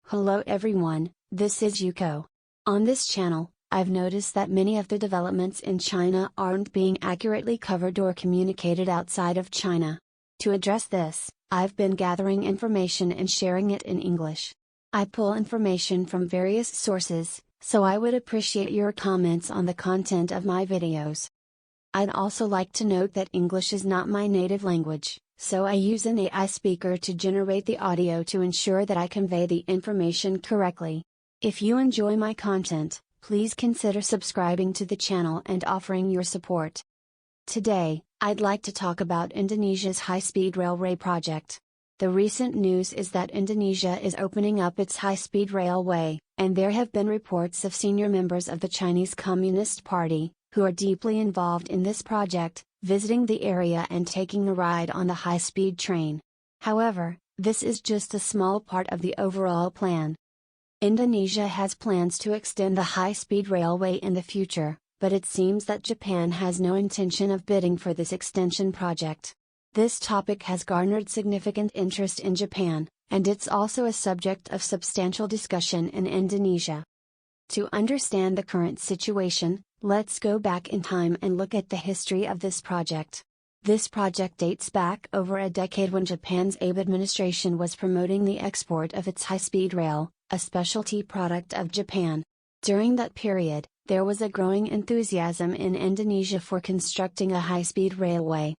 Hello everyone, this is Yuko. On this channel, I've noticed that many of the developments in China aren't being accurately covered or communicated outside of China. To address this, I've been gathering information and sharing it in English. I pull information from various sources, so I would appreciate your comments on the content of my videos. I'd also like to note that English is not my native language, so I use an AI speaker to generate the audio to ensure that I convey the information correctly. If you enjoy my content, please consider subscribing to the channel and offering your support. Today, I'd like to talk about Indonesia's high-speed railway project. The recent news is that Indonesia is opening up its high-speed railway, and there have been reports of senior members of the Chinese Communist Party, who are deeply involved in this project, visiting the area and taking a ride on the high-speed train. However, this is just a small part of the overall plan. Indonesia has plans to extend the high-speed railway in the future, but it seems that Japan has no intention of bidding for this extension project. This topic has garnered significant interest in Japan, and it's also a subject of substantial discussion in Indonesia. To understand the current situation, let's go back in time and look at the history of this project. This project dates back over a decade when Japan's Abe administration was promoting the export of its high-speed rail, a specialty product of Japan. During that period, there was a growing enthusiasm in Indonesia for constructing a high-speed railway.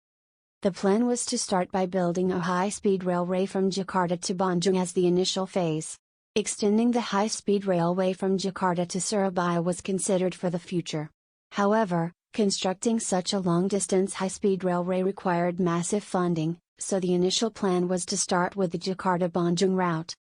The plan was to start by building a high-speed railway from Jakarta to Bandung as the initial phase. Extending the high-speed railway from Jakarta to Surabaya was considered for the future. However, constructing such a long-distance high-speed railway required massive funding, so the initial plan was to start with the Jakarta-Bandung route.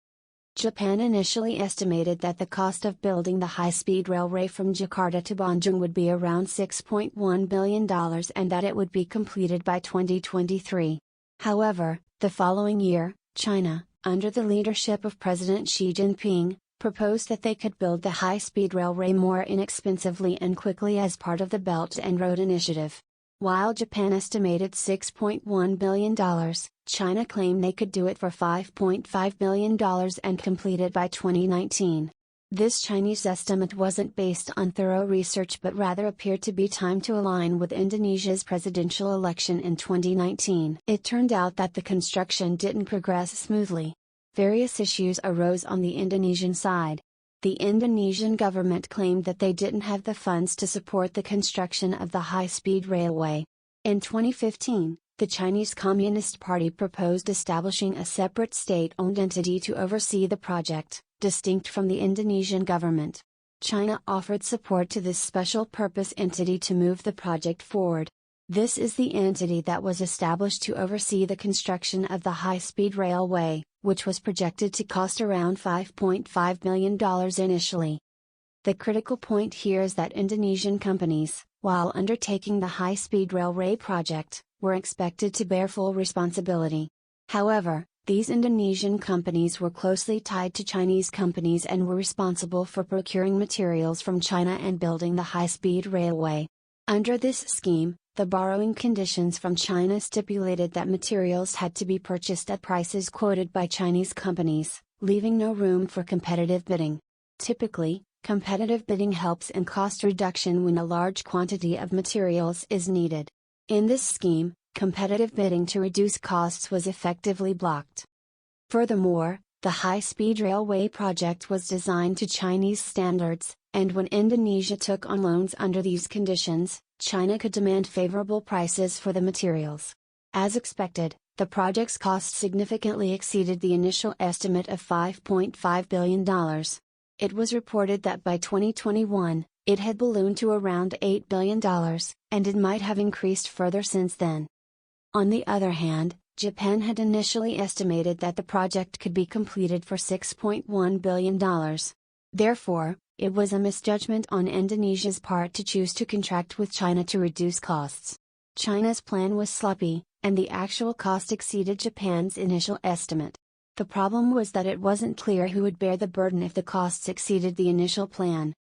Japan initially estimated that the cost of building the high-speed railway from Jakarta to Bandung would be around $6.1 billion and that it would be completed by 2023. However, the following year, China, under the leadership of President Xi Jinping, proposed that they could build the high-speed railway more inexpensively and quickly as part of the Belt and Road Initiative. While Japan estimated $6.1 billion, China claimed they could do it for $5.5 billion and complete it by 2019. This Chinese estimate wasn't based on thorough research but rather appeared to be timed to align with Indonesia's presidential election in 2019. It turned out that the construction didn't progress smoothly. Various issues arose on the Indonesian side. The Indonesian government claimed that they didn't have the funds to support the construction of the high-speed railway. In 2015, the Chinese Communist Party proposed establishing a separate state-owned entity to oversee the project, distinct from the Indonesian government. China offered support to this special-purpose entity to move the project forward. This is the entity that was established to oversee the construction of the high-speed railway, which was projected to cost around $5.5 million initially. The critical point here is that Indonesian companies, while undertaking the high-speed railway project, were expected to bear full responsibility. However, these Indonesian companies were closely tied to Chinese companies and were responsible for procuring materials from China and building the high-speed railway. Under this scheme, the borrowing conditions from China stipulated that materials had to be purchased at prices quoted by Chinese companies, leaving no room for competitive bidding. Typically, competitive bidding helps in cost reduction when a large quantity of materials is needed. In this scheme, competitive bidding to reduce costs was effectively blocked. Furthermore, the high-speed railway project was designed to Chinese standards, and when Indonesia took on loans under these conditions, China could demand favorable prices for the materials. As expected, the project's cost significantly exceeded the initial estimate of $5.5 billion. It was reported that by 2021, it had ballooned to around $8 billion, and it might have increased further since then. On the other hand, Japan had initially estimated that the project could be completed for $6.1 billion. Therefore, it was a misjudgment on Indonesia's part to choose to contract with China to reduce costs. China's plan was sloppy, and the actual cost exceeded Japan's initial estimate. The problem was that it wasn't clear who would bear the burden if the costs exceeded the initial plan.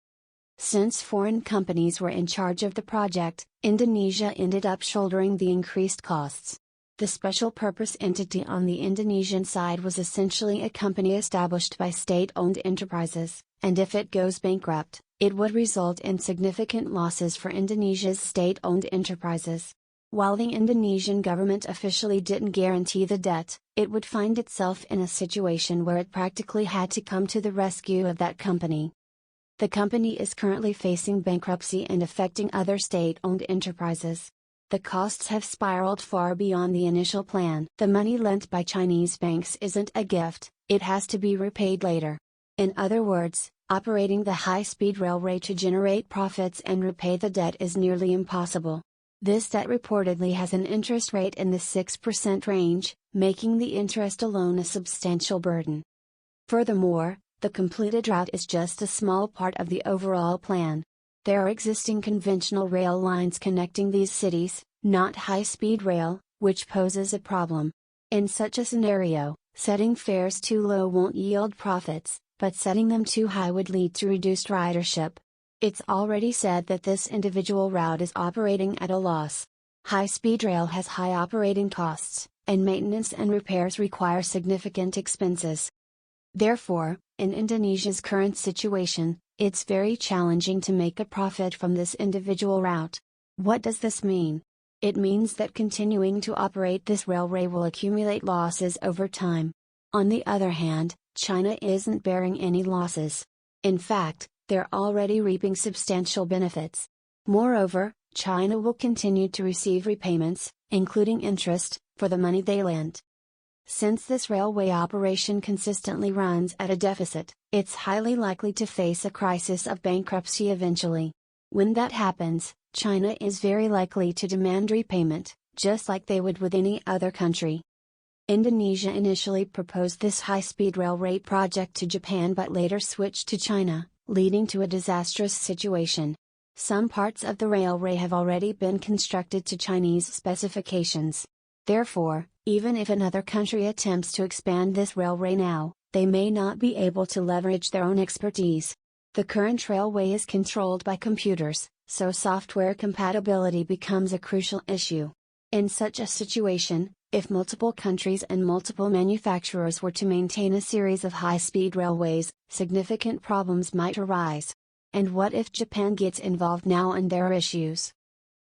Since foreign companies were in charge of the project, Indonesia ended up shouldering the increased costs. The special purpose entity on the Indonesian side was essentially a company established by state-owned enterprises, and if it goes bankrupt, it would result in significant losses for Indonesia's state-owned enterprises. While the Indonesian government officially didn't guarantee the debt, it would find itself in a situation where it practically had to come to the rescue of that company. The company is currently facing bankruptcy and affecting other state-owned enterprises. The costs have spiraled far beyond the initial plan. The money lent by Chinese banks isn't a gift, it has to be repaid later. In other words, operating the high-speed railway to generate profits and repay the debt is nearly impossible. This debt reportedly has an interest rate in the 6% range, making the interest alone a substantial burden. Furthermore, the completed route is just a small part of the overall plan. There are existing conventional rail lines connecting these cities, not high-speed rail, which poses a problem. In such a scenario, setting fares too low won't yield profits, but setting them too high would lead to reduced ridership. It's already said that this individual route is operating at a loss. High-speed rail has high operating costs, and maintenance and repairs require significant expenses. Therefore, in Indonesia's current situation, it's very challenging to make a profit from this individual route. What does this mean? It means that continuing to operate this railway will accumulate losses over time. On the other hand, China isn't bearing any losses. In fact, they're already reaping substantial benefits. Moreover, China will continue to receive repayments, including interest, for the money they lent. Since this railway operation consistently runs at a deficit, it's highly likely to face a crisis of bankruptcy eventually. When that happens, China is very likely to demand repayment, just like they would with any other country. Indonesia initially proposed this high-speed railway project to Japan but later switched to China, leading to a disastrous situation. Some parts of the railway have already been constructed to Chinese specifications. Therefore, even if another country attempts to expand this railway now, they may not be able to leverage their own expertise. The current railway is controlled by computers, so software compatibility becomes a crucial issue. In such a situation, if multiple countries and multiple manufacturers were to maintain a series of high-speed railways, significant problems might arise. And what if Japan gets involved now and there are issues?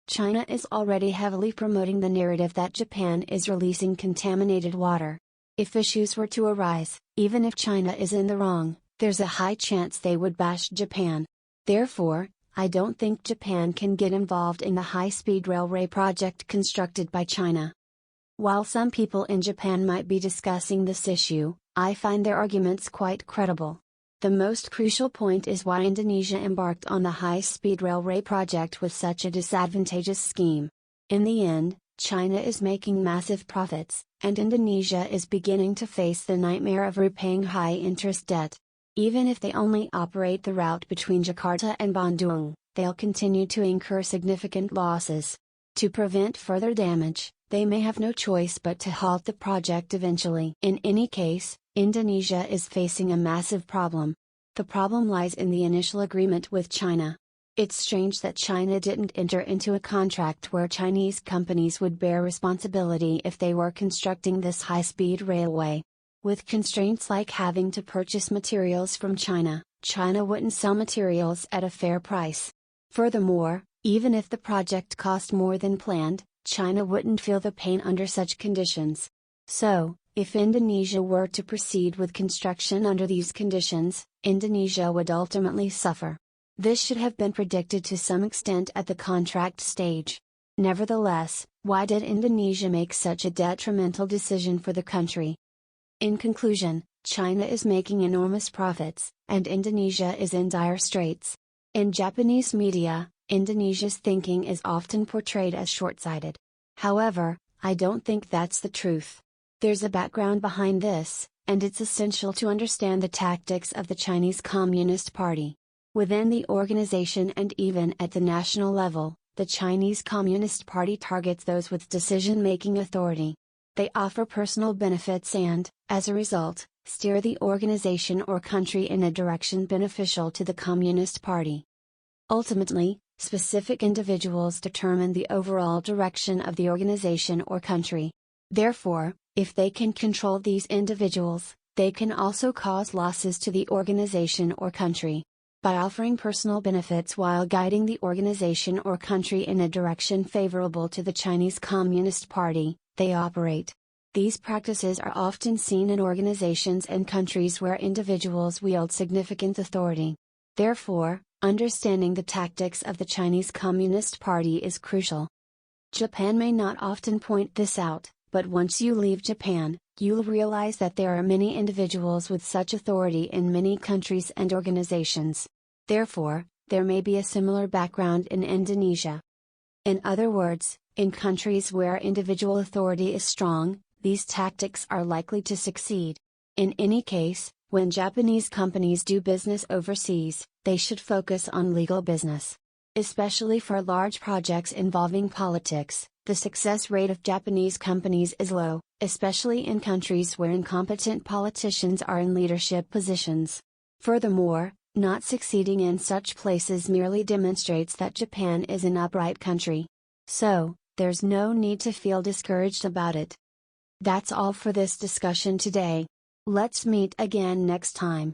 China is already heavily promoting the narrative that Japan is releasing contaminated water. If issues were to arise, even if China is in the wrong, there's a high chance they would bash Japan. Therefore, I don't think Japan can get involved in the high-speed railway project constructed by China. While some people in Japan might be discussing this issue, I find their arguments quite credible. The most crucial point is why Indonesia embarked on the high-speed railway project with such a disadvantageous scheme. In the end, China is making massive profits, and Indonesia is beginning to face the nightmare of repaying high-interest debt. Even if they only operate the route between Jakarta and Bandung, they'll continue to incur significant losses. To prevent further damage, they may have no choice but to halt the project eventually. In any case, Indonesia is facing a massive problem. The problem lies in the initial agreement with China. It's strange that China didn't enter into a contract where Chinese companies would bear responsibility if they were constructing this high-speed railway. With constraints like having to purchase materials from China, China wouldn't sell materials at a fair price. Furthermore, even if the project cost more than planned, China wouldn't feel the pain under such conditions. So, if Indonesia were to proceed with construction under these conditions, Indonesia would ultimately suffer. This should have been predicted to some extent at the contract stage. Nevertheless, why did Indonesia make such a detrimental decision for the country? In conclusion, China is making enormous profits, and Indonesia is in dire straits. In Japanese media, Indonesia's thinking is often portrayed as short-sighted. However, I don't think that's the truth. There's a background behind this, and it's essential to understand the tactics of the Chinese Communist Party. Within the organization and even at the national level, the Chinese Communist Party targets those with decision-making authority. They offer personal benefits and, as a result, steer the organization or country in a direction beneficial to the Communist Party. Ultimately, specific individuals determine the overall direction of the organization or country. Therefore, if they can control these individuals, they can also cause losses to the organization or country. By offering personal benefits while guiding the organization or country in a direction favorable to the Chinese Communist Party, they operate. These practices are often seen in organizations and countries where individuals wield significant authority. Therefore, understanding the tactics of the Chinese Communist Party is crucial. Japan may not often point this out, but once you leave Japan, you'll realize that there are many individuals with such authority in many countries and organizations. Therefore, there may be a similar background in Indonesia. In other words, in countries where individual authority is strong, these tactics are likely to succeed. In any case, when Japanese companies do business overseas, they should focus on legal business. Especially for large projects involving politics, the success rate of Japanese companies is low, especially in countries where incompetent politicians are in leadership positions. Furthermore, not succeeding in such places merely demonstrates that Japan is an upright country. So, there's no need to feel discouraged about it. That's all for this discussion today. Let's meet again next time.